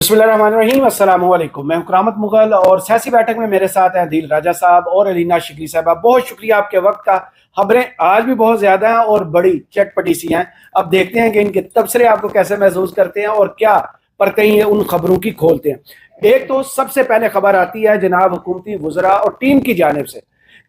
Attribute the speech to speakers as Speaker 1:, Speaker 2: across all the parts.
Speaker 1: बिस्मिल्लाहिर्रहमानिर्रहीम, अस्सलाम वालेकुम। मैं हूं करामत मुगल और सियासी बैठक में मेरे साथ हैं अदील राजा साहब और अलीना शिकली साहबा। बहुत शुक्रिया आपके वक्त का। खबरें आज भी बहुत ज़्यादा हैं और बड़ी चटपटी सी हैं। अब देखते हैं कि इनके तबसरे आपको कैसे महसूस करते हैं और क्या परतें उन खबरों की खोलते हैं। एक तो सबसे पहले खबर आती है जनाब हुकूमती वज़रा और टीम की जानिब से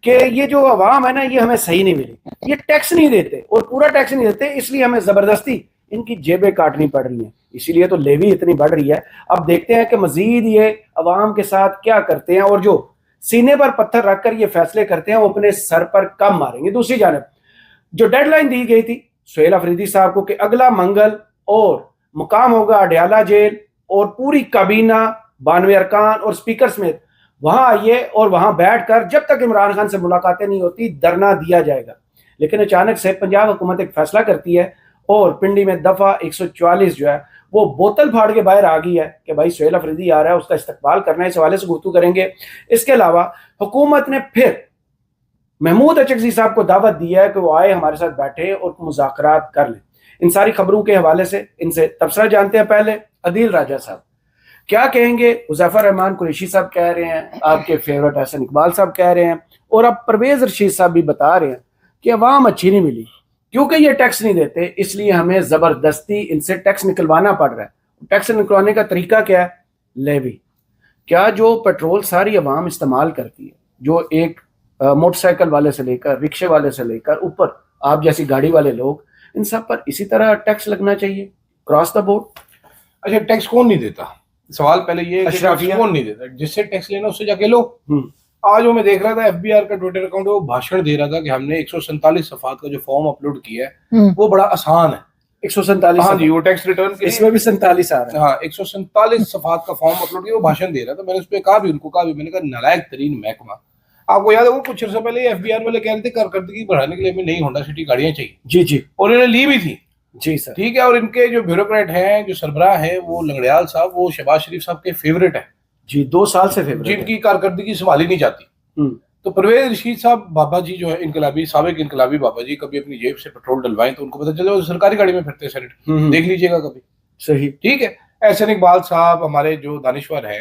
Speaker 1: कि ये जो अवाम है ना, ये हमें सही नहीं मिली, ये टैक्स नहीं देते और पूरा टैक्स नहीं देते, इसलिए हमें ज़बरदस्ती इनकी जेबें काटनी पड़ रही हैं, इसीलिए तो लेवी इतनी बढ़ रही है। अब देखते हैं कि मजीद ये अवाम के साथ क्या करते हैं और जो सीने पर पत्थर रखकर ये फैसले करते हैं वो अपने सर पर कम मारेंगे। दूसरी जानब जो डेडलाइन दी गई थी सुहेल अफरीदी साहब को कि अगला मंगल और मुकाम होगा अडयाला जेल और पूरी काबीना 92 अरकान और स्पीकर समेत वहां आइए और वहां बैठकर जब तक इमरान खान से मुलाकातें नहीं होती धरना दिया जाएगा। लेकिन अचानक से पंजाब हुकूमत एक फैसला करती है और पिंडी में दफा 144 जो है वो बोतल फाड़ के बाहर आ गई है कि भाई सुहेल अफरीदी आ रहा है, उसका इस्तकबाल करना है। इस हवाले से गुफ्तगू करेंगे। इसके अलावा हुकूमत ने फिर महमूद अचकज़ई साहब को दावत दी है कि वो आए हमारे साथ बैठे और मुज़ाकरात कर लें। इन सारी खबरों के हवाले से इनसे तबसरा जानते हैं। पहले अदील राजा साहब क्या कहेंगे? हुज़ैफा रहमान कुरैशी साहब कह रहे हैं, आपके फेवरेट हसन इकबाल साहब कह रहे हैं और अब परवेज़ रशीद साहब भी बता रहे हैं कि अवाम अच्छी नहीं मिली क्योंकि ये टैक्स नहीं देते, इसलिए हमें ज़बरदस्ती इनसे टैक्स निकलवाना पड़ रहा है। टैक्स निकलवाने का तरीका क्या है? लेवी। क्या जो पेट्रोल सारी अवाम इस्तेमाल करती है, जो एक मोटरसाइकिल वाले से लेकर रिक्शे वाले से लेकर ऊपर आप जैसी गाड़ी वाले लोग, इन सब पर इसी तरह टैक्स लगना चाहिए क्रॉस द बोर्ड।
Speaker 2: अच्छा, टैक्स कौन नहीं देता? सवाल पहले ये है कि टैक्स कौन नहीं देता? जिससे टैक्स लेना उससे जाके लो। आज वो मैं देख रहा था एफबीआर का ट्विटर अकाउंट, वो भाषण दे रहा था कि हमने 147 सफ़ात का जो फॉर्म अपलोड किया है वो बड़ा आसान है।
Speaker 1: 147?
Speaker 2: हाँ जी, वो टैक्स रिटर्न
Speaker 1: इसमें भी 47 आ रहा है।
Speaker 2: हाँ, 147 सफ़ात का फॉर्म अपलोड किया। वो भाषण दे रहा था। मैंने उस पर कहा भी, उनको कहा भी, मैंने कहा नालायक तरीन महकमा। आपको याद है वो कुछ अर्सा पहले एफबीआर वाले कह रहे थे कारकर्दगी बढ़ाने के लिए हमें नई होंडा सिटी गाड़ियां चाहिए।
Speaker 1: जी जी,
Speaker 2: और इन्होंने ली भी थी।
Speaker 1: जी सर, ठीक
Speaker 2: है। और इनके जो ब्यूरोक्रेट हैं, जो सरबराह है, वो लंगड़ियाल साहब, वो शहबाज शरीफ साहब के फेवरेट है
Speaker 1: जी, 2 साल से फेवरेट,
Speaker 2: जिनकी कारकर्दगी संभाली नहीं जाती। तो परवेज रशीद साहब बाबा जी जो है इनकलाबी, साबिक इनकलाबी बाबा जी, कभी अपनी जेब से पेट्रोल डलवाएं तो उनको पता चले वो सरकारी गाड़ी में फिरते सेनेट, देख लीजिएगा कभी।
Speaker 1: सही,
Speaker 2: ठीक है। एहसन इकबाल साहब हमारे जो दानिश्वर है,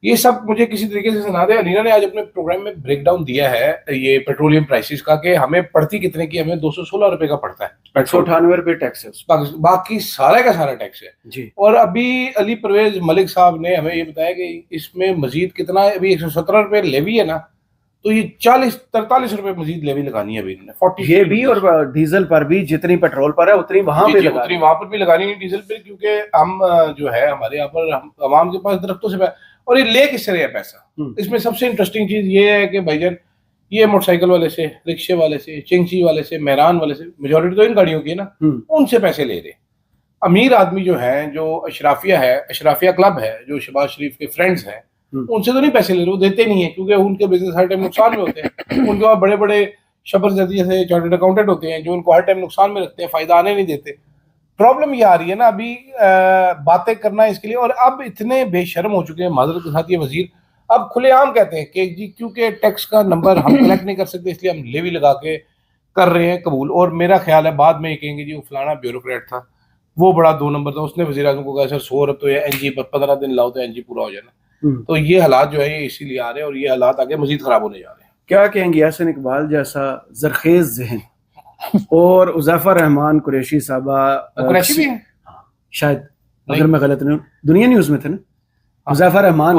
Speaker 2: ये सब मुझे किसी तरीके से सुना दे। अलीना ने आज अपने प्रोग्राम में ब्रेक डाउन दिया है ये पेट्रोलियम प्राइसेस का कि हमें पड़ती कितने की, हमें 216 रुपए का पड़ता है।
Speaker 1: 198 रुपए टैक्स है,
Speaker 2: बाकी सारा का सारा टैक्स है
Speaker 1: जी।
Speaker 2: और अभी अली परवेज मलिक साहब ने हमें ये बताया कि इसमें मजीद कितना, अभी 117 रुपए लेवी है ना, तो ये 40-43 रुपए मजीद लेवी लगानी है अभी इन्होंने। 40
Speaker 1: ये भी और डीजल पर भी जितनी पेट्रोल पर है उतनी वहां पे लगानी,
Speaker 2: उतनी वहां पर भी लगानी है डीजल पे, क्योंकि हम जो है हमारे यहाँ पर हम आवाम के पास दरख्तों से और ये ले किससे रहे पैसा। इसमें सबसे इंटरेस्टिंग चीज ये है कि भाईजान ये मोटरसाइकिल वाले से, रिक्शे वाले से, चिंची वाले से, मेहरान वाले से, मेजोरिटी तो इन गाड़ियों की है ना, उनसे पैसे ले रहे। अमीर आदमी जो है, जो अशराफिया है, अशराफिया क्लब है, जो शहबाज शरीफ के फ्रेंड्स हैं, उनसे तो नहीं पैसे ले रहे, वो देते नहीं है क्योंकि उनके बिजनेस हर टाइम नुकसान में होते हैं। उनके पास बड़े बड़े शबर जैसे चार्टर्ड अकाउंटेंट होते हैं जो उनको हर टाइम नुकसान में रखते हैं, फायदा आने नहीं देते। प्रॉब्लम ये आ रही है ना अभी बातें करना इसके लिए, और अब इतने बेशर्म हो चुके हैं माजरत के साथ ये वजीर, अब खुलेआम कहते हैं कि जी क्योंकि टैक्स का नंबर हम कलेक्ट नहीं कर सकते इसलिए हम लेवी लगा के कर रहे हैं कबूल। और मेरा ख्याल है बाद में ये कहेंगे जी वो फलाना ब्यूरोक्रेट था, वो बड़ा 2 नंबर था, उसने वज़ीर आज़म को कहा सर 100 तो ये एनजी पर 15 दिन लाओ तो एनजी पूरा हो जाना। तो ये हालात जो है ये इसीलिए आ रहे हैं और ये हालात आगे मजीद खराब होने जा रहे हैं।
Speaker 1: क्या कहेंगे हसन इकबाल जैसा जरखेज जहन और हुज़ैफा रहमान कुरैशी साहबा,
Speaker 2: कुरैशी भी है
Speaker 1: शायद, अगर मैं गलत नहीं हूँ, दुनिया न्यूज़ में थे ना हुज़ैफा रहमान,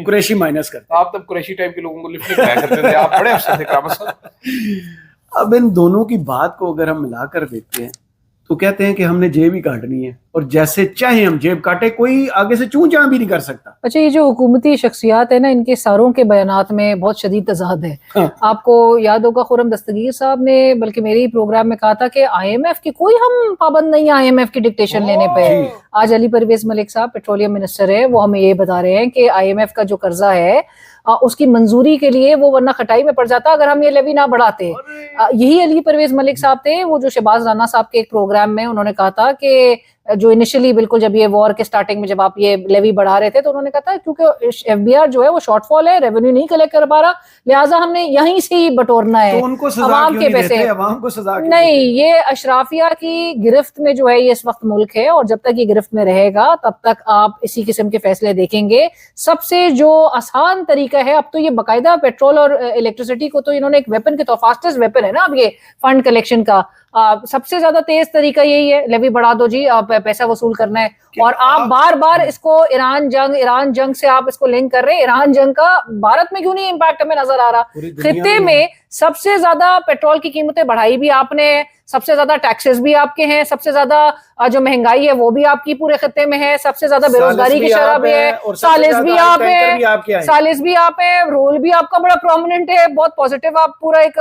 Speaker 1: कुरैशी माइनस करते।
Speaker 2: आप तब कुरैशी टाइप के लोगों को लिफ्ट नहीं करते थे, आप बड़े अफसर थे करामत साहब।
Speaker 1: अब इन दोनों की बात को अगर हम मिलाकर देखते हैं तो कहते हैं कि हमने जेब ही काटनी है और जैसे चाहे हम जेब काटे, कोई आगे से चूं चां भी नहीं कर सकता।
Speaker 3: अच्छा, ये जो हुकूमती शख्सियात है ना, इनके सारों के बयानात में बहुत शदीद तज़ाद है। हाँ। आपको याद होगा खुर्रम दस्तगीर साहब ने बल्कि मेरे ही प्रोग्राम में कहा था कि IMF की कोई हम पाबंद नहीं है IMF की डिक्टेशन लेने पे। आज अली परवेज मलिक साहब पेट्रोलियम मिनिस्टर है, वो हमें ये बता रहे हैं कि IMF का जो कर्जा है उसकी मंजूरी के लिए वो वरना खटाई में पड़ जाता अगर हम ये लेवी ना बढ़ाते। यही अली परवेज मलिक साहब थे वो जो शहबाज राना साहब के एक प्रोग्राम में उन्होंने कहा था कि जो इनिशियली बिल्कुल जब ये वॉर के स्टार्टिंग में जब आप ये लेवी बढ़ा रहे थे तो उन्होंने कहा था क्योंकि एफबीआर जो है वो शॉर्टफॉल है, रेवेन्यू नहीं कलेक्ट कर पा रहा, लिहाजा हमने यहीं से ही बटोरना है।
Speaker 1: तो उनको सजा
Speaker 3: अवाम
Speaker 1: क्यों
Speaker 3: के
Speaker 1: नहीं
Speaker 3: पैसे
Speaker 1: देते? अवाम को सजा क्यों
Speaker 3: नहीं,
Speaker 1: देते?
Speaker 3: ये अशराफिया की गिरफ्त में जो है ये इस वक्त मुल्क है, और जब तक ये गिरफ्त में रहेगा तब तक आप इसी किस्म के फैसले देखेंगे। सबसे जो आसान तरीका है, अब तो ये बाकायदा पेट्रोल और इलेक्ट्रिसिटी को तो इन्होंने एक वेपन के तौर, फास्टेस्ट वेपन है ना अब ये फंड कलेक्शन का, सबसे ज्यादा तेज तरीका यही है, लेवी बढ़ा दो जी, आप पैसा वसूल करना है। और आप बार बार इसको ईरान जंग से आप इसको लिंक कर रहे हैं। ईरान जंग का भारत में क्यों नहीं इम्पैक्ट हमें नजर आ रहा? खित्ते में सबसे ज्यादा पेट्रोल की कीमतें बढ़ाई भी आपने, सबसे ज्यादा टैक्सेस भी आपके हैं, सबसे ज्यादा जो महंगाई है वो भी आपकी पूरे खित्ते में है, सबसे ज्यादा बेरोजगारी की शरह भी है, सालिस भी आप है, सालिस भी आप है, रोल भी आपका बड़ा प्रोमिनेंट है, बहुत पॉजिटिव आप पूरा एक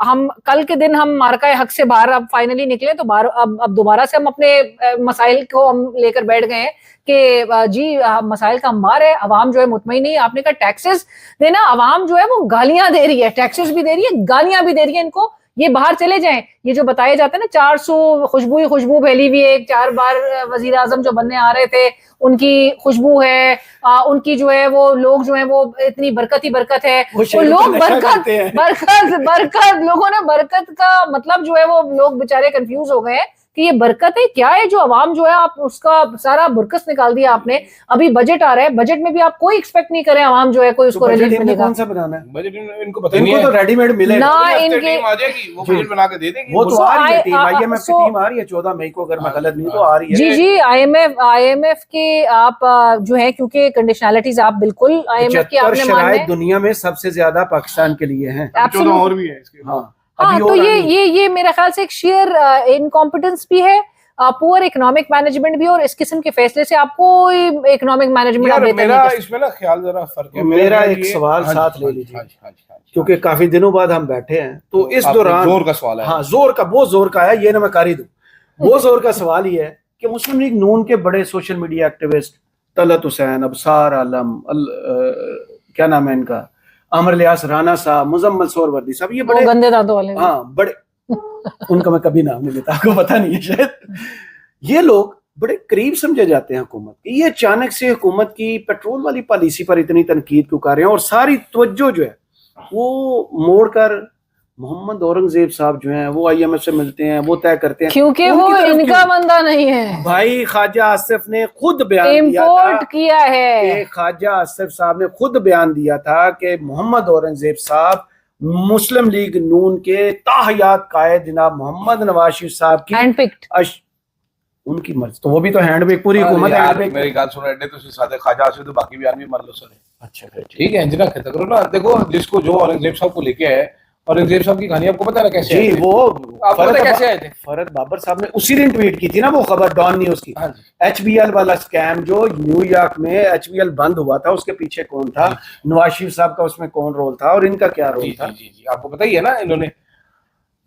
Speaker 3: हम कल के दिन हम मार्का हक से बाहर अब फाइनली निकले, तो बाहर अब दोबारा से हम अपने मसाइल को हम लेकर बैठ गए हैं कि जी मसाइल का अंबार है, अवाम जो है मुतमईन नहीं। आपने कहा टैक्सेस देना, अवाम जो है वो गालियां दे रही है, टैक्सेस भी दे रही है, गालियां भी दे रही है इनको। ये बाहर चले जाएं, ये जो बताए जाते हैं ना 400 खुशबू फैली हुई है, 4 बार वजीर आजम जो बनने आ रहे थे उनकी खुशबू है, उनकी जो है वो लोग जो है वो इतनी बरकत ही बरकत है, वो लोग बरकत लोगों ने बरकत का मतलब जो है वो लोग बेचारे कंफ्यूज हो गए हैं कि ये बरकत है क्या है, जो अवाम जो है आप उसका सारा बुरकस निकाल दिया आपने। अभी बजट आ रहा है, बजट में भी आप कोई एक्सपेक्ट नहीं करें अवाम जो है कोई उसको रिलीफ मिलेगा।
Speaker 1: कौन सा बनाना है
Speaker 2: बजट? इनको पता नहीं है,
Speaker 1: इनको तो रेडीमेड मिले
Speaker 3: ना, इनके
Speaker 2: आ जाएगी वो बजट बना के दे देगी।
Speaker 1: वो तो आ रही है टीम, आईएमएफ की टीम आ रही है 14 मई को, अगर मैं गलत नहीं तो आ रही है।
Speaker 3: जी आईएमएफ के आप जो है क्योंकि कंडीशनैलिटीज आप बिल्कुल आईएमएफ की आपने मानना है,
Speaker 1: दुनिया में सबसे ज्यादा पाकिस्तान के लिए हैं,
Speaker 2: 14 और भी है इसके।
Speaker 3: हाँ, तो ये मेरे ख्याल से एक शेयर इनकॉम्पिटेंस भी है, पुअर इकोनॉमिक मैनेजमेंट भी, और इस किस्म के फैसले से आपको इकोनॉमिक मैनेजमेंट आप बेहतर
Speaker 2: मेरा इसमें ना ख्याल जरा फर्क है।
Speaker 1: मेरा एक सवाल साथ ले लीजिए, क्योंकि काफी दिनों बाद हम बैठे हैं, तो इस दौरान
Speaker 2: जोर का सवाल है।
Speaker 1: हाँ, बहुत जोर का है, ये ना मैं कारी दूं, बहुत जोर का सवाल ये है कि मुस्लिम लीग नून के बड़े social media activist Talat Hussain, Absar Alam, क्या नाम है इनका, अमर लियास राना साहब, मुजम्मल सोहरवर्दी साहब, ये बड़े
Speaker 3: गंदे दांतों वाले,
Speaker 1: हाँ बड़े उनका मैं कभी नाम नहीं लेता, आपको पता नहीं है शायद। ये लोग बड़े करीब समझे जाते हैं हुकूमत के, ये अचानक से हुकूमत की पेट्रोल वाली पॉलिसी पर इतनी तनकीद क्यों कर रहे हैं, और सारी तवज्जो जो है वो मोड़कर मोहम्मद औरंगजेब साहब जो हैं वो आईएमएफ से मिलते हैं, वो तय करते हैं,
Speaker 3: क्योंकि वो इनका बंदा नहीं है।
Speaker 1: भाई ख्वाजा आसिफ ने खुद बयान
Speaker 3: इम्पोर्ट किया है,
Speaker 1: ख्वाजा आसिफ साहब ने खुद बयान दिया था कि मोहम्मद औरंगजेब साहब मुस्लिम लीग नून के ताहयात कायद जनाब मोहम्मद नवाज शरीफ साहब की
Speaker 3: हैंडपिक्ड,
Speaker 1: उनकी मर्जी, तो वो भी तो हैंडपिक पूरी हुकूमत है।
Speaker 2: मेरी बात सुनो एडे, तो साथे ख्वाजा आसिफ तो बाकी भी आदमी मान लो सर।
Speaker 1: अच्छा
Speaker 2: ठीक है, इंजना कहता करो ना। देखो जिसको जो औरंगजेब साहब को लेके आए, औरंगजेब साहब की कहानी आपको पता है कैसे
Speaker 1: जी, वो
Speaker 2: कैसे आए थे?
Speaker 1: फरद बाबर साहब ने उसी दिन ट्वीट की थी ना वो खबर डॉन न्यूज की, एचबीएल वाला स्कैम जो न्यूयॉर्क में एचबीएल बंद हुआ था, उसके पीछे कौन था, नवाज शरीफ साहब का उसमें कौन रोल था और इनका क्या रोल था।
Speaker 2: जी आपको पता ही है ना। इन्होंने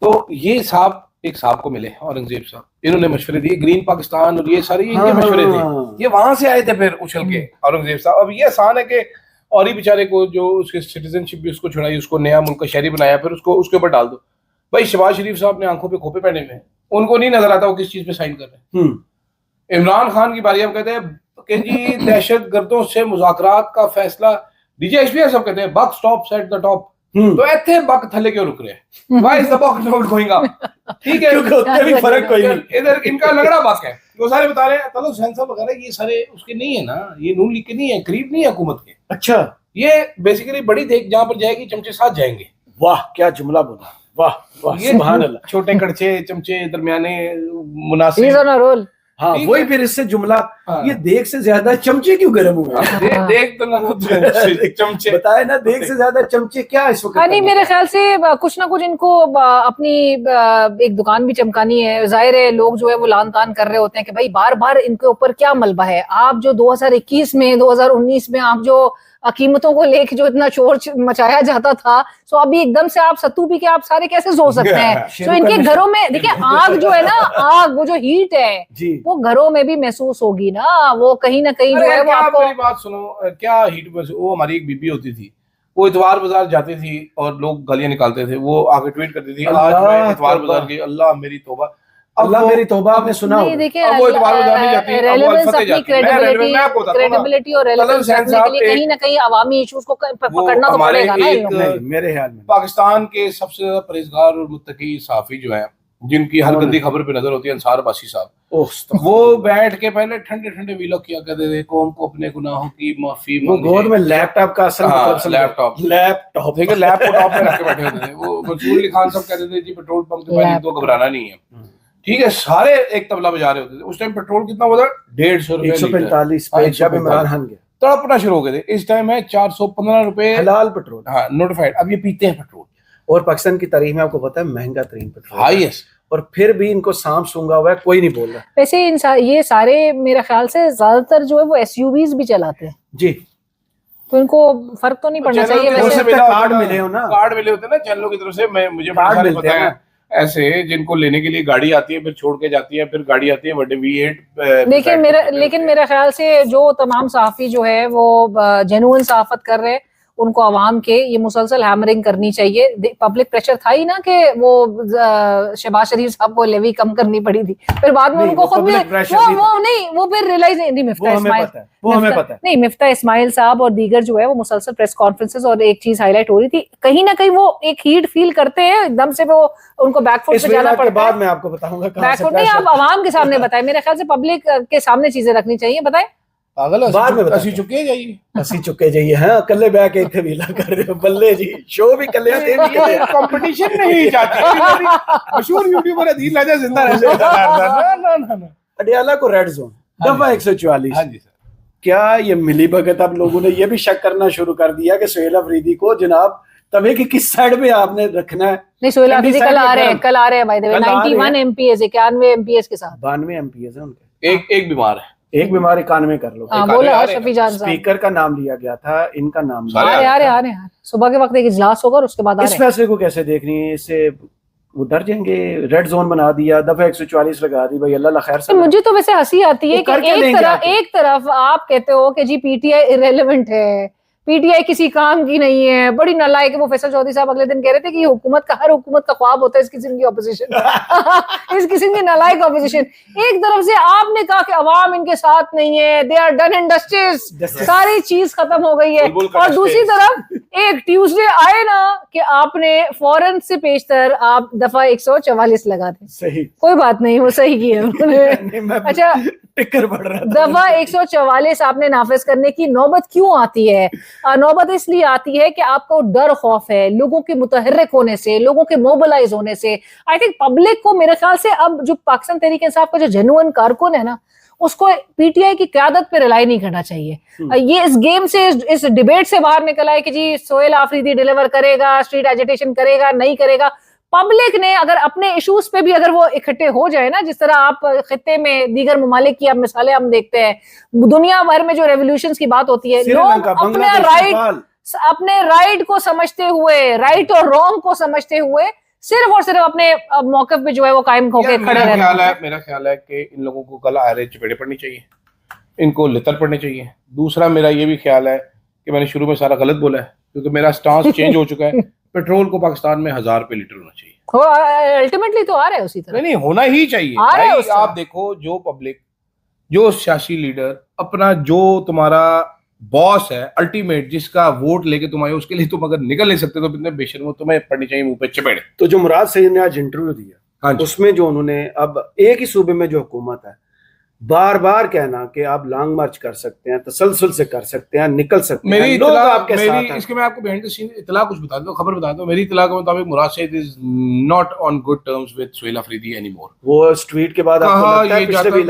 Speaker 2: तो ये साहब एक साहब को मिले औरंगजेब साहब, इन्होंने मशवरे दिए, ग्रीन पाकिस्तान और ये सारी इनके मशवरे थे, ये वहां से आए थे फिर उछल के औरंगजेब साहब। अब ये आसान है कि और ही बेचारे को जो उसके सिटीजनशिप भी उसको छुड़ाई, उसको नया मुल्क का शहरी बनाया, फिर उसको उसके ऊपर डाल दो। भाई शहबाज शरीफ साहब ने आंखों पे खोपे पहने हुए हैं, उनको नहीं नजर आता वो किस चीज पे साइन कर रहे हैं। इमरान खान की बारी, अब कहते हैं कि जी दहशत गर्दों से मुज़ाकरात का फैसला, डीजीएसपी सब कहते हैं buck stops at the top, तो ऐसे बक थले क्यों रुक रहे हैं? Why is the buck not going up? ठीक है,
Speaker 1: क्योंकि उतना भी फर्क कोई नहीं,
Speaker 2: इधर इनका लगड़ा बक है। वो सारे बता रहे हैं तलत हुसैन साहब वगैरह, ये सारे उसके नहीं है ना, ये नून लीग के नहीं है, करीब नहीं है हुकूमत के।
Speaker 1: अच्छा,
Speaker 2: ये बेसिकली बड़ी देख जहां पर जाएगी चमचे साथ जाएंगे।
Speaker 1: वाह क्या जुमला बोला, वाह वाह, सुभान अल्लाह।
Speaker 2: छोटे कड़छे चमचे दरमियाने मुनासिब
Speaker 3: रोल,
Speaker 1: हाँ वही फिर इससे जुमला, ये देख से ज्यादा चमचे क्यों गर्म हुए?
Speaker 2: देख तो ना चमचे
Speaker 1: बताए ना, देख से ज्यादा चमचे क्या इस वक्त?
Speaker 3: नहीं, मेरे ख्याल से कुछ ना कुछ इनको अपनी एक दुकान भी चमकानी है। जाहिर है लोग जो है वो लान तान कर रहे होते हैं कि भाई बार बार इनके ऊपर क्या मलबा है। आप जो 2021 में 2019 में आप जो कीमतों को लेके जो इतना शोर मचाया जाता था, सो अभी एकदम से आप सत्तू पी के आप सारे कैसे सो सकते हैं? तो इनके घरों में देखिए आग जो है ना, आग वो जो हीट है वो घरों में भी महसूस होगी ना, वो कहीं ना कहीं जो है वो आपको।
Speaker 2: मेरी बात सुनो, क्या हीट? वो हमारी एक बीबी होती थी, वो इतवार बाजार जाती थी और लोग गालियां निकालते थे, वो आके ट्वीट करती थी आज मैं इतवार बाजार गई, अल्लाह मेरी तौबा।
Speaker 1: अल्लाह मेरी तौबा आपने सुना
Speaker 3: नहीं
Speaker 1: होगा।
Speaker 3: देखिए,
Speaker 2: अब वो इतबार में जानी जाती है, अब वो
Speaker 3: रेलेवेंस
Speaker 2: अल्फते
Speaker 3: अपनी
Speaker 2: जाती है। मैं
Speaker 3: क्रेडिबिलिटी
Speaker 2: आपको बताता हूँ ना,
Speaker 3: क्रेडिबिलिटी और रेलेवेंस
Speaker 2: हुसैन
Speaker 3: रखने के
Speaker 2: साहब
Speaker 3: लिए कहीं ना कहीं अवामी इश्यूज को पकड़ना तो
Speaker 2: हमारे
Speaker 3: पड़ेगा ना इन
Speaker 2: एक
Speaker 3: लोगों को।
Speaker 1: नहीं, मेरे ख्याल में
Speaker 2: पाकिस्तान के सबसे ज्यादा परहेजगार और मुत्तकी सहाफी जो हैं, जिनकी हर
Speaker 1: कौन है?
Speaker 2: गंदी खबर पे नजर होती है, अंसार बासी साहब।
Speaker 1: ओह,
Speaker 2: वो बैठ के पहले ठंडे ठंडे वीलॉग किया करते थे, कौम को अपने गुनाहों की माफी
Speaker 1: वो
Speaker 2: मांगे।
Speaker 1: गोद में लैपटॉप का असल
Speaker 2: हाँ,
Speaker 1: मतलब समझो।
Speaker 2: लैपटॉप।
Speaker 1: लैपटॉप
Speaker 2: ठीक है, लैप को टॉप में रख के बैठे होते थे वो। मंसूर अली खान सब कहते थे जी पेट्रोल पंप के पास इनको घबराना नहीं है, ठीक है। सारे एक तबला बजा रहे होते थे। उस टाइम पेट्रोल कितना हुआ था? 150 रुपए
Speaker 1: 145
Speaker 2: हाँ,
Speaker 1: पे जब इमरान खान गया
Speaker 2: तड़पना शुरू हो गए थे। इस टाइम है 415 रुपए
Speaker 1: हलाल पेट्रोल।
Speaker 2: हाँ, नोटिफाइड। अब ये पीते हैं पेट्रोल,
Speaker 1: और पाकिस्तान की तारीख में आपको पता है महंगा तरीन पेट्रोल है।
Speaker 2: हाईएस्ट।
Speaker 1: और फिर भी इनको सांप सूंघा हुआ है, कोई नहीं बोल रहा।
Speaker 3: वैसे ये सारे मेरे ख्याल से ज्यादातर जो है वो एसयूवीज भी चलाते हैं,
Speaker 1: जी,
Speaker 3: तो इनको फर्क तो नहीं पड़ना चाहिए
Speaker 1: हो
Speaker 3: वैसे।
Speaker 1: सकता है कार्ड मिले हो ना,
Speaker 2: कार्ड मिले होते हैं ना चैनलों की तरफ से। मैं मुझे
Speaker 1: कार्ड
Speaker 2: कार्ड
Speaker 1: मिलते
Speaker 2: पता
Speaker 1: हैं
Speaker 2: है ऐसे, जिनको लेने के लिए गाड़ी आती है, फिर छोड़ के जाती है, फिर गाड़ी आती है बड़े V8।
Speaker 3: लेकिन मेरे ख्याल से जो तमाम सहाफी जो है वो जेन्युइन सहाफत कर रहे हैं, उनको आवाम के ये मुसलसल हैमरिंग करनी चाहिए। पब्लिक प्रेशर था ही ना कि वो शहबाज शरीफ साहब को लेवी कम करनी पड़ी थी, फिर बाद में उनको खुद भी वो फिर रियलाइज नहीं। मिफ्ता इस्माइल साहब और दीगर जो है वो मुसलसल प्रेस कॉन्फ्रेंसेस और एक चीज हाईलाइट हो रही थी, कहीं ना कहीं वो एक हीट फील करते हैं एकदम से, वो उनको बैकफुट पे जाना पड़ता है।
Speaker 1: बाद में आपको बताऊंगा
Speaker 3: बैकफुट नहीं, आप आवाम के सामने बताएं। मेरे ख्याल से पब्लिक के सामने चीजें रखनी चाहिए। बताएं
Speaker 2: पागल
Speaker 1: बाद में
Speaker 2: ਅਸੀਂ ਚੁੱਕੇ ਜਾਈਏ
Speaker 1: ਅਸੀਂ ਚੁੱਕੇ ਜਾਈਏ। हाँ, कल्ले बैठ के इतने वीला कर रहे हो, बल्ले जी, शो भी कल्ले थे भी कल्ले।
Speaker 2: कंपटीशन नहीं चाहती मशहूर यूट्यूबर अदील राजा जिंदा रहे। ना
Speaker 1: अडियाला को रेड जोन दफा 144।
Speaker 2: हाँ जी सर।
Speaker 1: क्या ये मिली भगत? अब लोगों ने ये भी शक करना शुरू कर दिया कि सोहेल अफरीदी को जनाब तवे की किस साइड पे आपने रखना है।
Speaker 3: नहीं, सोहेल अफरीदी कल आ रहे हैं by the way. 91 MPS 91 MPS के साथ
Speaker 1: 92 एमपीएस है उनके।
Speaker 2: एक बीमार है,
Speaker 1: एक बीमार 91 कर लो।
Speaker 3: बोला शफी जान साहब।
Speaker 1: स्पीकर का नाम लिया गया था, इनका नाम
Speaker 3: आ रहे सुबह के वक्त एक इजलास होगा और उसके बाद
Speaker 1: इस फैसले को कैसे देख रही है? इससे वो डर जाएंगे, रेड जोन बना दिया, दफा 144 लगा दी, भाई अल्लाह खैर से।
Speaker 3: मुझे तो वैसे हंसी आती है कि एक तरफ आप कहते हो कि जी पीटीआई इररिलेवेंट है, पीटीआई किसी काम की नहीं है, बड़ी नालायक है। वो फैसल चौधरी साहब अगले दिन कह रहे थे कि हुकूमत का, हर हुकूमत का ख्वाब होता है इस किस्म की ऑपोजिशन इस किस्म की नालायक ऑपोजिशन। एक तरफ से आपने कहा कि अवाम इनके साथ नहीं है, they are done and dusted, सारी चीज खत्म हो गई है, और दूसरी तरफ एक ट्यूसडे आए ना कि आपने फौरन से पेशतर आप दफा 144 लगा थे।
Speaker 1: सही,
Speaker 3: कोई बात नहीं, वो सही किया उन्होंने। अच्छा,
Speaker 1: टिक्कर बढ़ रहा था।
Speaker 3: दफा 144 आपने नाफिज करने की नौबत क्यों आती है? नौबत इसलिए आती है कि आपको डर खौफ है लोगों के मुतहर्रिक होने से, लोगों के मोबिलाइज होने से। आई थिंक पब्लिक को मेरे ख्याल से अब जो पाकिस्तान तहरीक इंसाफ का जो जेन्युइन कारकुन है ना, उसको पीटीआई की क़यादत पे रिलाई नहीं करना चाहिए। ये इस गेम से, इस डिबेट से बाहर निकला है कि जी सोहेल आफरीदी डिलीवर करेगा, स्ट्रीट एजिटेशन करेगा, नहीं करेगा। पब्लिक ने अगर अपने इश्यूज पे भी अगर वो इकट्ठे हो जाए ना, जिस तरह आप खित्ते में दीगर ममालिक की अब मिसालें हम देखते हैं, दुनिया भर में जो रेवोल्यूशंस की बात होती है, लोग अपने राइट को समझते हुए, राइट और रॉन्ग को समझते हुए सिर्फ और सिर्फ अपने मौके पे जो है वो कायम होके खड़े रहना है।
Speaker 2: मेरा ख्याल है कि इन लोगों को कल आरे चपेटे पड़नी चाहिए, इनको लितर पड़ने चाहिए। दूसरा मेरा ये भी ख्याल है कि मैंने शुरू में सारा गलत बोला है, क्योंकि मेरा स्टांस चेंज हो चुका है। पेट्रोल को पाकिस्तान में 1000 रुपए लीटर होना चाहिए।
Speaker 3: अल्टीमेटली तो आ रहा है उसी तरह।
Speaker 2: नहीं, होना ही चाहिए भाई। आप देखो, जो पब्लिक, जो सियासी लीडर, अपना जो तुम्हारा बॉस है अल्टीमेट, जिसका वोट लेके तुम आए, उसके लिए तुम अगर निकल नहीं सकते तो इतने बेशर्म हो, तुम्हें पड़नी चाहिए मुंह पे चपेड़े।
Speaker 1: तो जो मुराद सईद ने आज इंटरव्यू दिया, उसमें जो उन्होंने, अब एक ही सूबे में जो हुकूमत है, बार बार कहना कि आप लॉन्ग मार्च कर सकते हैं, तसलसल से कर सकते हैं, निकल सकते हैं,
Speaker 2: मेरी इसके मैं आपको बिहाइंड द सीन इतला कुछ बता दूं, खबर बता दूं। मेरी इतला के मुताबिक Murad Saeed is not on good terms with Sohail Afridi anymore.
Speaker 1: वो ट्वीट के बाद आपको लगता है पिछले भी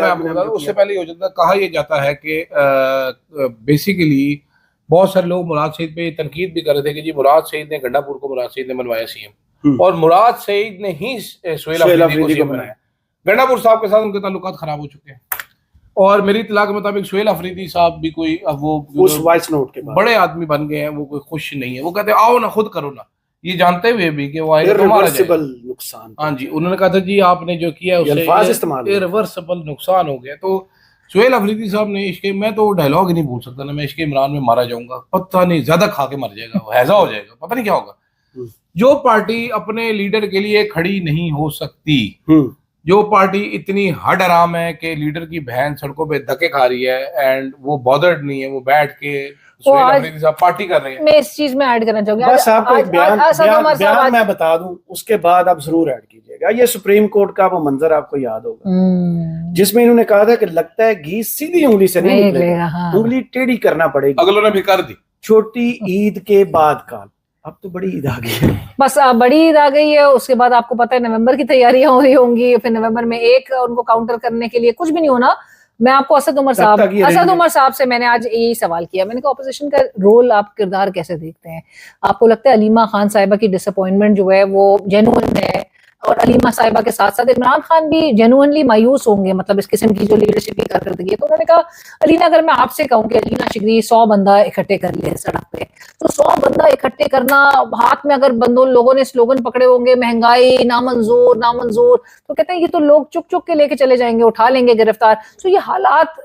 Speaker 2: उससे पहले हो जाता, कहा यह जाता है कि बेसिकली बहुत सारे लोग मुराद सईद पे तनकीद भी कर रहे थे कि जी मुराद सईद ने, गंडापुर को मुराद सईद ने बनवाया सीएम, और मुराद सईद ने ही सोहेल अफरीदी को बनाया। गंडापुर साहब के साथ उनके ताल्लुकात खराब हो चुके हैं, और मेरी इत्तला के मुताबिक सोहेल अफरीदी साहब भी कोई, अब वो
Speaker 1: उस वॉइस नोट के बाद बड़े
Speaker 2: आदमी बन गए हैं, वो कोई खुश नहीं है। वो कहते हैं आओ ना, खुद करो ना, ये जानते हुए भी कि वो
Speaker 1: इररिवर्सिबल नुकसान।
Speaker 2: हाँ जी, उन्होंने कहा था जी आपने जो किया उससे इररिवर्सिबल नुकसान हो गया। तो सोहेल अफरीदी साहब ने इश्के, मैं तो डायलॉग ही नहीं भूल सकता ना, मैं इश्के इमरान में मारा जाऊंगा, पता नहीं ज्यादा खा के मर जाएगा, हैजा हो जाएगा, पता नहीं क्या होगा। जो पार्टी अपने लीडर के लिए खड़ी नहीं हो सकती, जो पार्टी इतनी हड आराम है कि लीडर की बहन सड़कों पे धक्के खा रही है एंड वो बॉदर्ड नहीं है, वो बैठ के सुहेल अफरीदी साहब पार्टी कर रहे हैं।
Speaker 3: मैं इस चीज में ऐड करना चाहूंगी,
Speaker 1: बस आपको एक बयान मैं बता दूं, उसके बाद आप जरूर ऐड कीजिएगा। ये सुप्रीम कोर्ट का वो मंजर आपको याद होगा जिसमें इन्होंने कहा था कि लगता है घी सीधी उंगली से नहीं निकलेगा, हाँ। उंगली टेढ़ी करना पड़ेगी।
Speaker 2: अगलों ने भी कर दी।
Speaker 1: छोटी ईद के बाद काल, अब तो बड़ी ईद आ गई है,
Speaker 3: बस बड़ी ईद आ गई है। उसके बाद आपको पता है नवंबर की तैयारियां हो रही होंगी, फिर नवंबर में एक उनको काउंटर करने के लिए कुछ भी नहीं होना। मैं आपको असद उमर साहब से मैंने आज यही सवाल किया, मैंने कहा ऑपोजिशन का रोल आप किरदार कैसे देखते हैं? आपको लगता है अलीमा खान साहिबा की डिसअपॉइंटमेंट जो है वो जेन्युइन है, और अलीमा साहिबा के साथ साथ इमरान खान भी जेन्युइनली मायूस होंगे, मतलब इस किस्म की जो लीडरशिप की कारकर्दगी है? तो उन्होंने कहा अलीना, अगर मैं आपसे कहूं कि अलीना शिकरी 100 बंदा इकट्ठे कर ले सड़क पे, तो 100 बंदा इकट्ठे करना, हाथ में अगर बंदों लोगों ने स्लोगन पकड़े होंगे महंगाई नामंजूर नामंजूर, तो कहते हैं ये तो लोग चुप चुप के लेके चले जाएंगे, उठा लेंगे गिरफ्तार। तो ये हालात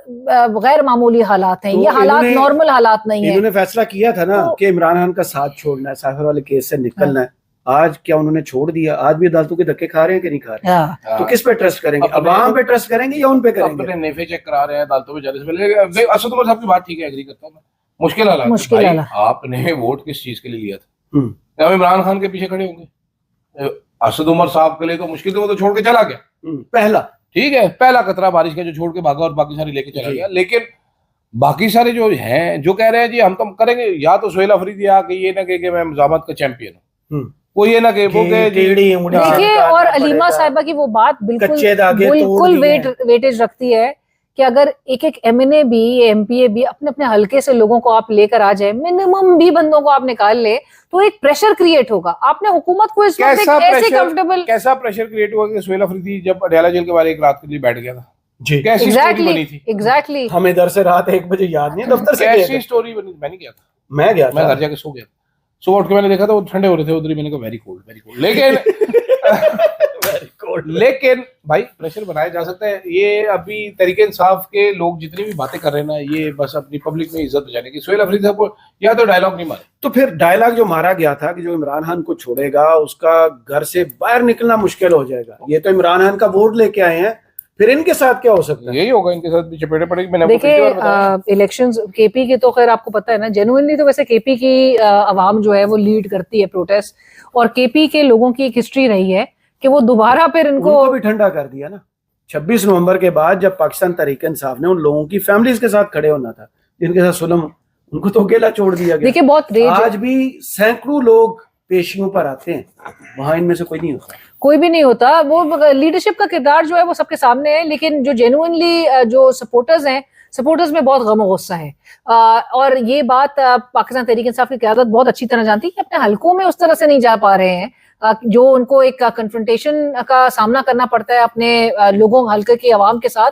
Speaker 3: गैर मामूली हालात हैं, ये हालात नॉर्मल हालात नहीं है।
Speaker 1: इन्होंने फैसला किया था ना कि इमरान खान का साथ छोड़ना है, साहिर वाले केस से निकलना है। आज क्या उन्होंने छोड़ दिया? आज भी अदालतों के धक्के खा रहे हैं कि नहीं खा रहे? तो किस पे ट्रस्ट करेंगे? अवाम पे ट्रस्ट करेंगे या उन पे करेंगे?
Speaker 2: अपने नेफे चेक करा रहे हैं अदालतों में जाने से पहले। असद उमर साहब की बात ठीक है, एग्री करता हूं मैं। मुश्किल हालात आपने वोट किस चीज के लिए लिया था? इमरान खान के पीछे खड़े होंगे। असद उमर साहब के लिए तो मुश्किल थी, वो तो छोड़ के चला गया
Speaker 1: पहला,
Speaker 2: ठीक है, पहला कतरा बारिश का जो छोड़ के भागा और बाकी सारे लेके चला गया। लेकिन बाकी सारे जो हैं जो कह रहे हैं जी हम तो करेंगे, या तो सुहेल अफरीदी आके ये ना कहे कि मैं मज़ामत का चैंपियन हूँ, वो ये ना कि वो
Speaker 3: देखिए, और अलीमा साहिबा की वो बात बिल्कुल वेटेज रखती है कि अगर एक एक एमएनए भी एमपीए भी अपने अपने हल्के से लोगों को आप लेकर आ जाए, मिनिमम भी बंदों को आप निकाल ले, तो एक प्रेशर क्रिएट होगा। आपने हुकूमत को इस वक्त ऐसे कंफर्टेबल
Speaker 2: कैसा प्रेशर क्रिएट हुआ कि सुहेल अफरीदी जब अडयाला जेल के बाहर एक रात के लिए बैठ गया था
Speaker 1: जी,
Speaker 2: कैसी स्टोरी बनी थी?
Speaker 3: एग्जैक्टली
Speaker 1: हमें इधर से रात 1 बजे याद नहीं, दफ्तर से
Speaker 2: कैसी स्टोरी बनी? मैं नहीं गया था,
Speaker 1: मैं गया था,
Speaker 2: मैं घर जाके सो गया। सुबह उठ के मैंने देखा था वो ठंडे हो रहे थे उधर ही, मैंने कहा वेरी कोल्ड। लेकिन भाई प्रेशर बनाया जा सकता है। ये अभी तरीके इंसाफ के लोग जितनी भी बातें कर रहे हैं ना, ये बस अपनी पब्लिक में इज्जत बचाने की। सुहेल अफरीदी साहब को या तो डायलॉग नहीं मारे,
Speaker 1: तो फिर डायलॉग जो मारा गया था कि जो इमरान खान को छोड़ेगा उसका घर से बाहर निकलना मुश्किल हो जाएगा। ये तो इमरान खान का वोट लेके आए हैं, फिर इनके साथ क्या हो सकता है?
Speaker 2: यही होगा, इनके साथ भी चपेटे पड़ेगी। मैंने
Speaker 3: देखिए इलेक्शंस केपी के तो खैर आपको पता है ना, जेन्युइनली तो वैसे केपी की आवाम जो है वो लीड करती है प्रोटेस्ट, और केपी के लोगों की एक हिस्ट्री रही है कि वो दोबारा फिर इनको
Speaker 1: भी ठंडा कर दिया ना। 26 नवंबर के बाद जब पाकिस्तान तहरीक इंसाफ ने उन लोगों की फैमिलीज के साथ खड़े होना था जिनके साथ सुलम, उनको तो अकेला छोड़ दिया गया।
Speaker 3: देखिए बहुत
Speaker 1: आज भी सैकड़ों लोग पेशियों पर आते हैं, वहां इनमें से कोई नहीं होता,
Speaker 3: कोई भी नहीं होता। वो लीडरशिप का किरदार जो है वो सबके सामने है, लेकिन जो जेन्युइनली जो सपोर्टर्स हैं, सपोर्टर्स में बहुत गम और गुस्सा है। और ये बात पाकिस्तान तहरीक इंसाफ की क़यादत बहुत अच्छी तरह जानती है कि अपने हलकों में उस तरह से नहीं जा पा रहे हैं, जो उनको एक कन्फ्रंटेशन का सामना करना पड़ता है अपने लोगों हल्के की आवाम के साथ।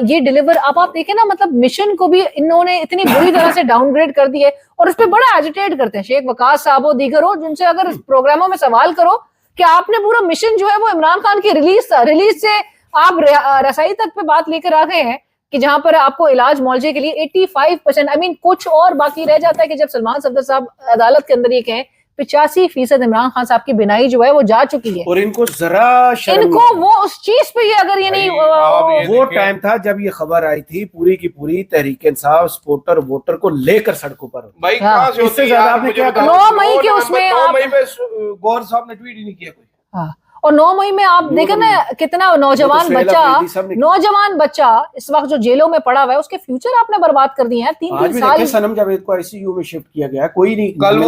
Speaker 3: ये डिलीवर अब आप देखें ना, मतलब मिशन को भी इन्होंने इतनी बुरी तरह से डाउनग्रेड कर दी है, और उस पर बड़ा एजिटेट करते हैं शेख वकास साहब और दीगर हो, जिनसे अगर इस प्रोग्रामों में सवाल करो कि आपने पूरा मिशन जो है वो इमरान खान की रिलीज से आप रसाई तक पे बात लेकर आ गए हैं कि जहां पर आपको इलाज मुआवजे के लिए 85%, आई मीन कुछ और बाकी रह जाता है कि जब सलमान सफदर साहब अदालत के अंदर ये कहें 85% इमरान खान साहब की बिनाई जो है वो जा चुकी है,
Speaker 1: और इनको जरा
Speaker 3: इनको वो उस चीज पे ये अगर ये नहीं
Speaker 1: वो टाइम था जब ये खबर आई थी पूरी की पूरी तहरीक इंसाफ सपोर्टर वोटर को लेकर सड़कों पर।
Speaker 2: भाई कहां से
Speaker 1: इससे ज्यादा आपने क्या
Speaker 3: 9 मई के उसमें
Speaker 2: 9 मई में गौहर साहब ने ट्वीट ही नहीं किया कोई।
Speaker 3: हाँ, और 9 मई में आप देखें ना कितना नौजवान बच्चा इस वक्त जो जेलों में पड़ा हुआ है, उसके फ्यूचर आपने बर्बाद कर दिए हैं। 3 साल
Speaker 1: सनम जावेद को आईसीयू में शिफ्ट किया गया, कोई नहीं।
Speaker 2: कल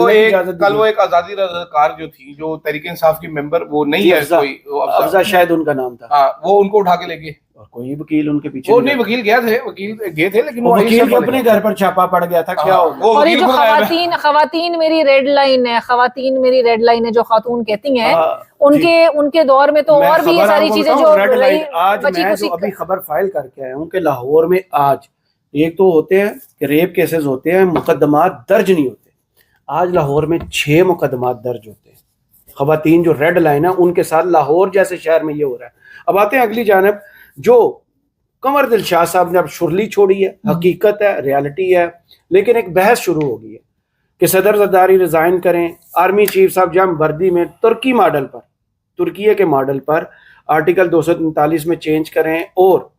Speaker 2: वो एक आजादी रज़ाकार जो थी, जो तहरीक इंसाफ की मेंबर, वो नहीं है कोई,
Speaker 1: अफजा शायद उनका नाम था,
Speaker 2: हाँ, वो उनको उठा के लेके,
Speaker 1: और कोई वकील उनके पीछे
Speaker 2: वो नहीं, वकील गए थे लेकिन वो
Speaker 1: वकील के अपने घर पर छापा पड़ गया था। क्या हो?
Speaker 3: और ये जो खवातीन मेरी रेड लाइन है, खवातीन मेरी रेड लाइन है जो खातून कहती हैं, उनके दौर में तो और भी ये सारी चीजें जो
Speaker 1: आज मैं जो अभी खबर फाइल करके आया हूँ कि लाहौर में आज एक तो होते हैं कि रेप केसेस होते हैं, मुकदमात दर्ज नहीं होते। आज लाहौर में 6 मुकदमात दर्ज होते हैं। खवातीन जो रेड लाइन है उनके साथ लाहौर जैसे शहर में ये हो रहा है। अब आते हैं अगली जानब, जो कमर दिलशाह साहब ने अब शुरली छोड़ी है, हकीकत है, रियलिटी है, लेकिन एक बहस शुरू हो गई है कि सदर जरदारी रिजाइन करें। आर्मी चीफ साहब जम वर्दी में तुर्की के मॉडल पर आर्टिकल 243 में चेंज करें और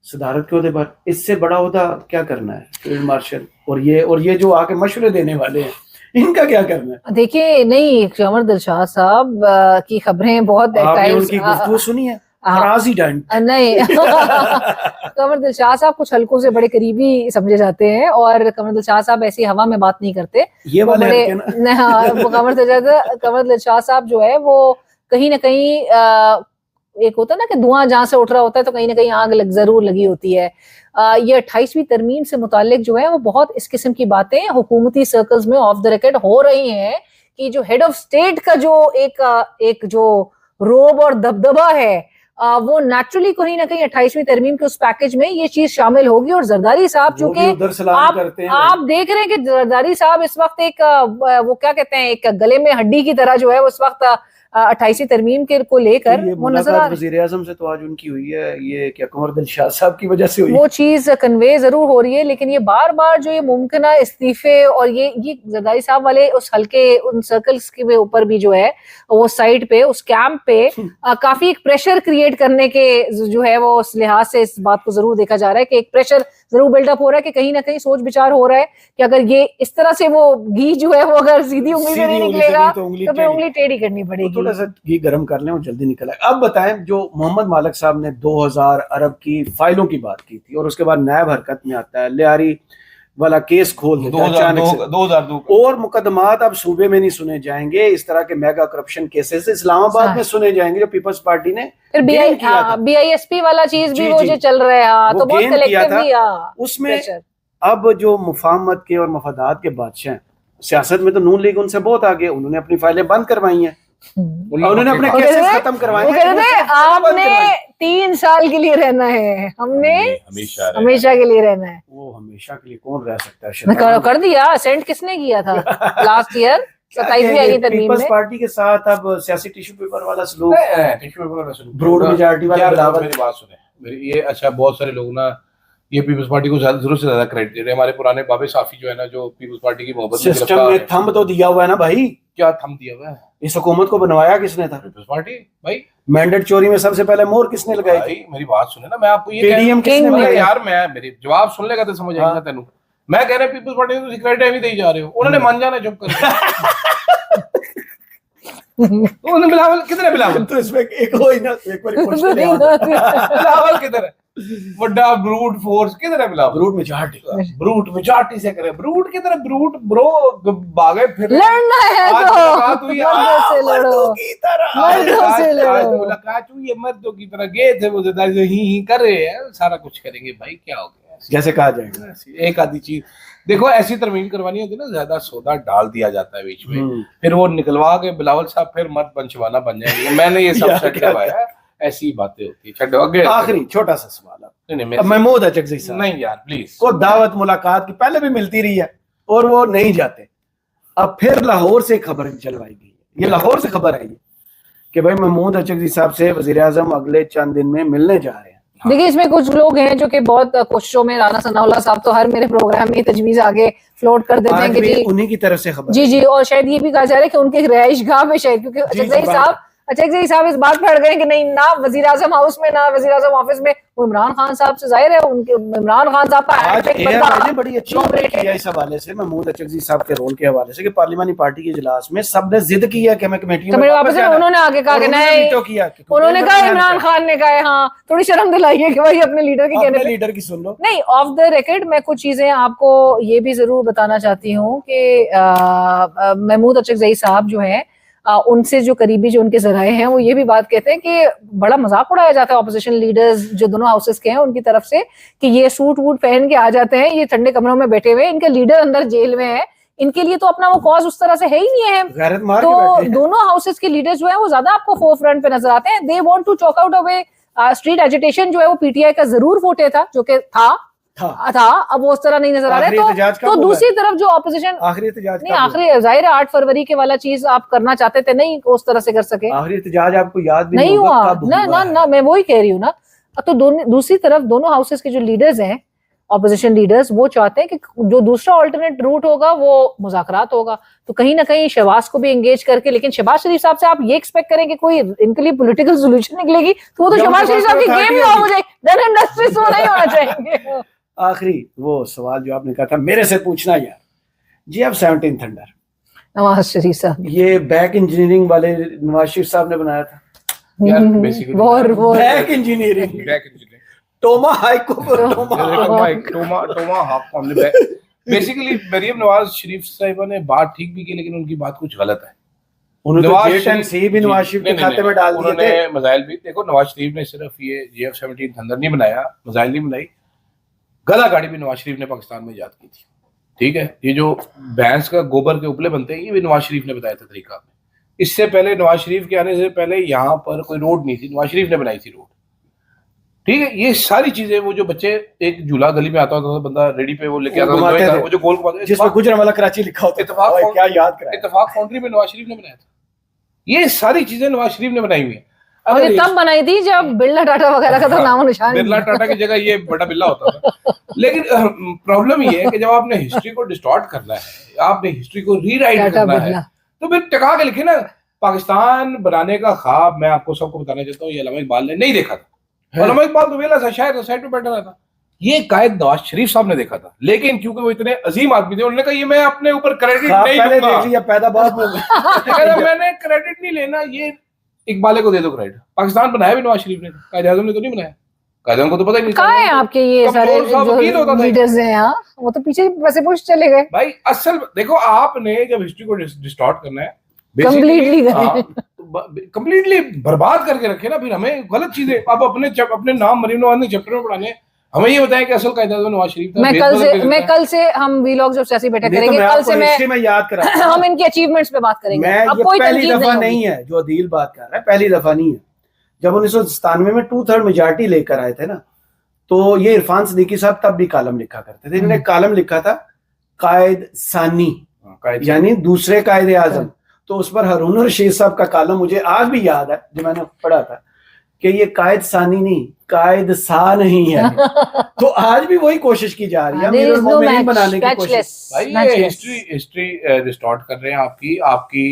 Speaker 1: सदारत के ओहदे पर, इससे बड़ा ओहदा क्या करना है फील्ड मार्शल? और ये जो आके मशवरे देने वाले हैं, इनका क्या करना है?
Speaker 3: देखिए, नहीं, कमर दिलशाद साहब की खबरें बहुत
Speaker 1: आपने उनकी गुफ्तगू सुनी है?
Speaker 3: नहीं कमर दिलशाद साहब कुछ हल्कों से बड़े करीबी समझे जाते हैं और कमर दिलशाद साहब ऐसी हवा में बात नहीं करते।
Speaker 1: ये वाले हल्के ना।
Speaker 3: हाँ, कमर दिलशाद साहब जो है वो कहीं ना कहीं एक होता है ना कि धुआं जहां से उठ रहा होता है तो कहीं ना कहीं आग जरूर लगी होती है। ये 28वीं तरमीम से मुतालिक जो है वो बहुत इस किस्म की बातें हुकूमती सर्कल्स में ऑफ द रिकॉर्ड हो रही हैं कि जो हेड ऑफ स्टेट का जो एक जो रोब और दबदबा है वो नेचुरली कहीं ना कहीं 28वीं तरमीम के उस पैकेज में ये चीज शामिल होगी। और जरदारी साहब चूंकि आप देख रहे हैं कि जरदारी साहब इस वक्त एक वो क्या कहते हैं, एक गले में हड्डी की तरह जो है उस वक्त 28वीं तरमीम के को लेकर वो नजर आ,
Speaker 1: वज़ीर आज़म से तो आज उनकी हुई है, ये क्या कमर दिलशाद साहब की वजह से हुई,
Speaker 3: वो चीज कन्वे जरूर हो रही है। लेकिन ये बार बार जो ये मुमकिन इस्तीफे और ये जरदारी साहब वाले उस हल्के उन सर्कल्स के ऊपर भी जो है वो साइड पे उस कैंप पे काफी एक प्रेशर क्रिएट करने के जो है वो उस लिहाज से इस बात को जरूर देखा जा रहा है कि एक प्रेशर जरूर बिल्डअप हो रहा है कि कहीं ना कहीं सोच विचार हो रहा है कि अगर ये इस तरह से वो घी जो है वो अगर सीधी उंगली से नहीं निकलेगा तो फिर उंगली टेढ़ी करनी पड़ेगी।
Speaker 1: थोड़ा सा घी गर्म कर लें और जल्दी निकल आए। अब बताएं, जो मोहम्मद मालिक साहब ने 2000 अरब की फाइलों की बात की थी और उसके बाद नायब हरकत में आता है, लियारी वाला केस खोल देता है
Speaker 2: 2002
Speaker 1: और मुकदमात अब सूबे में नहीं सुने जाएंगे, इस तरह के मेगा करप्शन केसेस इस्लामाबाद में सुने जाएंगे जो पीपल्स पार्टी ने
Speaker 3: फिर BISP वाला चीज भी वो जो चल रहा है तो बहुत कलेक्टिवली
Speaker 1: उसमें अब जो मुफाहमत के और मफादात के बादशाह सियासत में तो नून लीग उनसे बहुत आगे, उन्होंने अपनी फाइलें बंद करवाई हैं, उन्होंने अपने केसेस खत्म करवाए हैं।
Speaker 3: आपने 3 साल के लिए रहना है, हमने हमेशा के लिए रहना है।
Speaker 1: वो हमेशा के लिए कौन रह सकता है?
Speaker 3: कर दिया, असेंट किसने किया था लास्ट ईयर 27वीं तरमीम में?
Speaker 1: पार्टी के साथ अब सियासी टिश्यू पेपर वाला सलूक, ब्रॉड मेजॉरिटी वाला।
Speaker 2: मेरी बात सुने, ये अच्छा बहुत सारे लोग ना ये पीपल्स पार्टी को जरूर से ज्यादा क्रेडिट दे रहे हैं। हमारे पुराने बाबे साफी जो है ना, जो पीपल्स पार्टी की मोहब्बत में
Speaker 1: सिस्टम में थंब तो दिया हुआ है ना भाई।
Speaker 2: क्या थंब दिया हुआ है?
Speaker 1: इस हुकूमत को बनवाया किसने था?
Speaker 2: पीपल्स पार्टी भाई।
Speaker 1: मैंडेट चोरी में सबसे पहले मोहर किसने लगाई थी?
Speaker 2: मेरी बात सुने ना, मैं आपको ये
Speaker 1: यार
Speaker 2: मैं मेरे जवाब सुन लेगा तो समझ आएगा तेनू। मैं कह रहा पीपल्स पार्टी को क्रेडिट एवं दे जा रहे हो, उन्होंने मान जाना चुप कर। बिलावल किधर है? बिलावल
Speaker 1: तो इसमें एक हो ही ना, एक बार
Speaker 2: बिलावल किधर है? बड़ा ब्रूट फोर्स किधर है? बिलावल ब्रूट मेजॉरिटी से करे। ब्रूट किधर है? ब्रूट ब्रो भागे फिर
Speaker 3: लड़ना है तो
Speaker 2: मर्दों की तरह मुलाकात हुई है, मर्दों की तरह गए थे वो ही कर रहे हैं, सारा कुछ करेंगे भाई, क्या हो गया
Speaker 1: जैसे कहा जाएगा।
Speaker 2: एक आधी चीज देखो, ऐसी तरमीम करवानी होती है ना, ज्यादा सौदा डाल दिया जाता है बीच में, फिर वो निकलवा के बिलावल साहब फिर मत पंचवाना बन जाएंगे। मैंने ये सब सेट करवाया है, ऐसी बातें होती है। छड्डो आगे।
Speaker 1: आखिरी छोटा सा सवाल, महमूद अचकज़ई साहब,
Speaker 2: नहीं यार प्लीज,
Speaker 1: को दावत मुलाकात की पहले भी मिलती रही है और वो नहीं जाते, अब फिर लाहौर से खबर चलवाई गई है, ये लाहौर से खबर आई है कि भाई महमूद अचकज़ई साहब से वज़ीर आज़म अगले चंद दिन में मिलने जा रहे हैं।
Speaker 3: देखिए, इसमें कुछ लोग हैं जो कि बहुत कोशिशों में, राना सनाउल्लाह साहब तो हर मेरे प्रोग्राम में तजवीज आगे फ्लोट कर देते हैं कि जी
Speaker 1: उन्हीं की तरफ से खबर।
Speaker 3: जी, और शायद ये भी कहा जा रहा है कि उनके रहाइश गाह में शायद, क्योंकि अचकज़ई साहब इस बात पर अड़ गए कि नहीं, ना वज़ीर आज़म हाउस में ना वज़ीर आज़म ऑफिस में, वो इमरान खान साहब से जाहिर है उनके इमरान खान साहब
Speaker 1: का बड़ी अच्छी किया इस हवाले से, महमूद अचकज़ई साहब के रोल के हवाले से कि पार्लियामानी पार्टी के इजलास में सबने जिद की है कि हमें कमेटी में वापस जाना।
Speaker 3: उन्होंने आगे कहा कि नहीं, उन्होंने कहा, इमरान खान ने कहा हाँ, थोड़ी शर्म दिलाइए कि भाई अपने लीडर की कहने,
Speaker 1: लीडर की सुन लो।
Speaker 3: नहीं, ऑफ द रिकॉर्ड मैं कुछ चीजें आपको ये भी जरूर बताना चाहती हूँ कि महमूद अचकज़ई साहब जो है उनसे जो करीबी जो उनके जराए हैं वो ये भी बात कहते हैं कि बड़ा मजाक उड़ाया जाता है ऑपोजिशन लीडर्स जो दोनों हाउसेस के हैं उनकी तरफ से कि ये सूट वूट पहन के आ जाते हैं, ये ठंडे कमरों में बैठे हुए, इनके लीडर अंदर जेल में है, इनके लिए तो अपना वो कॉज उस तरह से है ही नहीं है। तो दोनों हाउसेस के लीडर्स जो है वो ज्यादा आपको फोर फ्रंट पे नजर आते हैं। They want to chalk out away street agitation जो है वो पीटीआई का जरूर फोटे था, जो कि था, अब वो उस तरह नहीं नजर आ रहा है। तो दूसरी तरफ जो ऑपोजिशन आखिरी जाहिर है 8 फरवरी के वाला चीज आप करना चाहते थे, नहीं उस तरह से कर सके,
Speaker 1: आखिरी एहतजाज आपको याद भी
Speaker 3: नहीं हुआ ना, मैं वही कह रही हूँ ना। तो दूसरी तरफ दोनों हाउसेस के जो लीडर्स हैं ऑपोजिशन लीडर्स वो चाहते हैं कि जो दूसरा ऑल्टरनेट रूट होगा वो मुज़ाकरात होगा। तो कहीं ना कहीं शहबाज को भी एंगेज करके, लेकिन शहबाज शरीफ साहब से आप ये एक्सपेक्ट करें कि कोई इनके लिए पॉलिटिकल सोल्यूशन निकलेगी, तो वो तो शहबाज शरीफ साहब की गेम ही हो जाएगी, देन इंडस्ट्री तो नहीं होना चाहिए।
Speaker 1: आखिरी वो सवाल जो आपने कहा था मेरे से पूछना यार, जी आप 17 थंडर
Speaker 3: नवाज शरीफ साहब
Speaker 1: ये बैक इंजीनियरिंग वाले नवाज शरीफ साहब ने बनाया था
Speaker 2: यार, बेसिकली
Speaker 3: वो
Speaker 1: back engineering
Speaker 2: back engineering
Speaker 1: टोमा haiku
Speaker 2: basically Maryam Nawaz Sharif साहिबा ने बात ठीक भी की, लेकिन उनकी बात कुछ गलत है।
Speaker 1: उन्होंने तो
Speaker 2: नवाज
Speaker 1: जेट एंड सी भी नवाज शरीफ के खाते में डाल दिए
Speaker 2: उन्होंने
Speaker 1: थे।
Speaker 2: मिसाइल भी देखो, नवाज शरीफ ने सिर्फ ये JF-17 थंडर नहीं बनाया, मिसाइल नहीं बनाई, गला गाड़ी भी नवाज शरीफ ने पाकिस्तान में इजाद की थी। ठीक है, ये जो भैंस का गोबर के उपले बनते हैं ये भी नवाज शरीफ ने बताया था तरीका। इससे पहले नवाज शरीफ के आने से पहले यहाँ पर कोई रोड नहीं थी, नवाज शरीफ ने बनाई थी रोड। ठीक है, ये सारी चीजें, वो जो बच्चे एक झूला गली में आता होता था बंदा रेडी पे वो लेके आता था, वो जो गोल घुमाते,
Speaker 1: जिसमें गुजरांवाला कराची लिखा होता था, क्या याद कराया।
Speaker 2: इत्तेफाक फाउंड्री में नवाज शरीफ ने बनाया था। ये सारी चीजें नवाज शरीफ ने बनाई हुई है।
Speaker 3: और ये तब बनाई थी जब बिरला टाटा वगैरह का तो नाम निशान,
Speaker 2: बिरला टाटा की जगह ये बड़ा बिल्ला होता था। लेकिन प्रॉब्लम ये है कि जब आपने हिस्ट्री को डिस्टॉर्ट करना है, आपने हिस्ट्री को रीराइट करना है, तो फिर टका के लिखे ना। पाकिस्तान बनाने का ख्वाब मैं आपको सबको बताना चाहता हूँ, ये अल्लामा इकबाल ने नहीं देखा था। अल्लामा इकबाल तो वेला था, शायद साइड पे बैठा रहा था। ये कायद नवाज शरीफ साहब ने देखा था, लेकिन क्योंकि वो इतने अजीम आदमी थे, उन्होंने कहा ये मैं अपने ऊपर क्रेडिट नहीं लूंगा,
Speaker 1: पैदा बाद में
Speaker 2: मैंने क्रेडिट नहीं लेना, ये इकबाल को दे दो क्रेडिट। पाकिस्तान बनाया भी नवाज शरीफ ने, कायद आज़म ने तो नहीं बनाया। कायद आज़म को तो पता ही नहीं।
Speaker 3: कहाँ है आपके ये सारे जो लीडर्स हैं यहाँ, वो तो पीछे वैसे पुश चले गए
Speaker 2: भाई। असल देखो, आपने जब हिस्ट्री को डिस्टॉर्ट करना है, कंप्लीटली बर्बाद करके रखे ना, फिर हमें गलत चीजें आप अपने नाम मरीम नवाज ने चैप्टर में पढ़ाने, हमें ये बताया कि असल कायदा नवाज शरीफ था।
Speaker 3: मैं कल से हम वीलॉग्स और सियासी बैठक करेंगे, कल से मैं
Speaker 1: याद करा
Speaker 3: हम इनकी अचीवमेंट्स पे बात करेंगे।
Speaker 1: अब कोई पहली दफा नहीं है जो अदील बात कर रहा है, पहली दफा नहीं है। जब 1997 में 2/3 मेजॉरिटी लेकर आए थे ना, तो ये इरफान सिद्दीकी साहब तब भी कॉलम लिखा करते थे। इन्होंने कॉलम लिखा था कायद सानी, यानी दूसरे कायदे आजम। तो उस पर हारून रशीद साहब का कॉलम मुझे आज भी याद है, जो मैंने पढ़ा था कि ये कायद सानी नहीं, कायद सा नहीं है। तो आज भी वही कोशिश की जा रही है बनाने की कोशिश।
Speaker 2: भाई ये हिस्ट्री डिस्टॉर्ट कर रहे हैं आपकी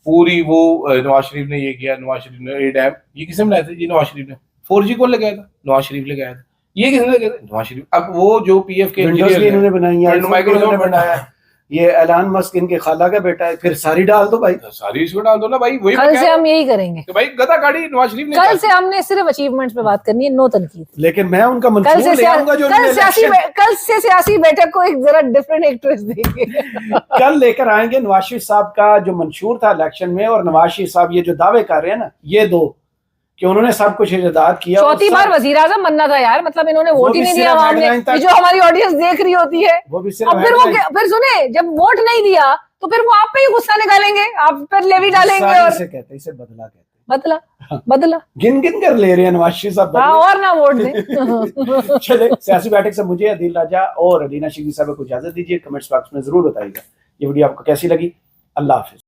Speaker 2: पूरी। वो नवाज शरीफ ने ये किया, नवाज शरीफ ने ये डैम, ये किसने बनाया था? ये नवाज शरीफ ने। 4G कौन लगाया था? नवाज शरीफ लगाया था। ये किसने लगाया था? नवाज शरीफ। अब वो जो PF के
Speaker 1: इन्होंने बनाया, ये एलान मस्क इनके खाला का बेटा है, फिर सारी डाल दो भाई,
Speaker 2: सारी इसको डाल दो ना भाई। वही
Speaker 3: कल से हम यही करेंगे
Speaker 2: तो भाई, गदा गाड़ी नवाज शरीफ ने।
Speaker 3: कल से हमने सिर्फ अचीवमेंट्स पे बात करनी है, नो तनकीद।
Speaker 1: लेकिन मैं उनका मंशूर ले आऊंगा जो
Speaker 3: कल से सियासी बैठक को एक जरा डिफरेंट एक ट्विस्ट देंगे।
Speaker 1: कल लेकर आएंगे नवाज शरीफ साहब का जो मंशूर था इलेक्शन में, और नवाज शरीफ साहब ये जो दावे कर रहे हैं ना, ये दो कि उन्होंने सब कुछ इजाद किया।
Speaker 3: चौथी बार वजीर आजम बनना था यार, मतलब इन्होंने वोट ही नहीं दिया आवाम ने, जो हमारी ऑडियंस देख रही होती है।
Speaker 1: वो भी
Speaker 3: अब फिर सुने, जब वोट नहीं दिया तो फिर वो आप पे ही गुस्सा निकालेंगे, आप पर लेवी डालेंगे। और
Speaker 1: इसे कहते हैं, इसे बदला कहते हैं।
Speaker 3: बदला
Speaker 1: गिन कर ले रहे हैं नवाज शरीफ साहब,
Speaker 3: और ना वोट दें।
Speaker 1: चले, सियासी बैठक से मुझे अदील राजा और अलीना शिकरी साहब को इजाजत दीजिए। कमेंट्स बॉक्स में जरूर बताइएगा ये वीडियो आपको कैसी लगी। अल्लाह हाफिज।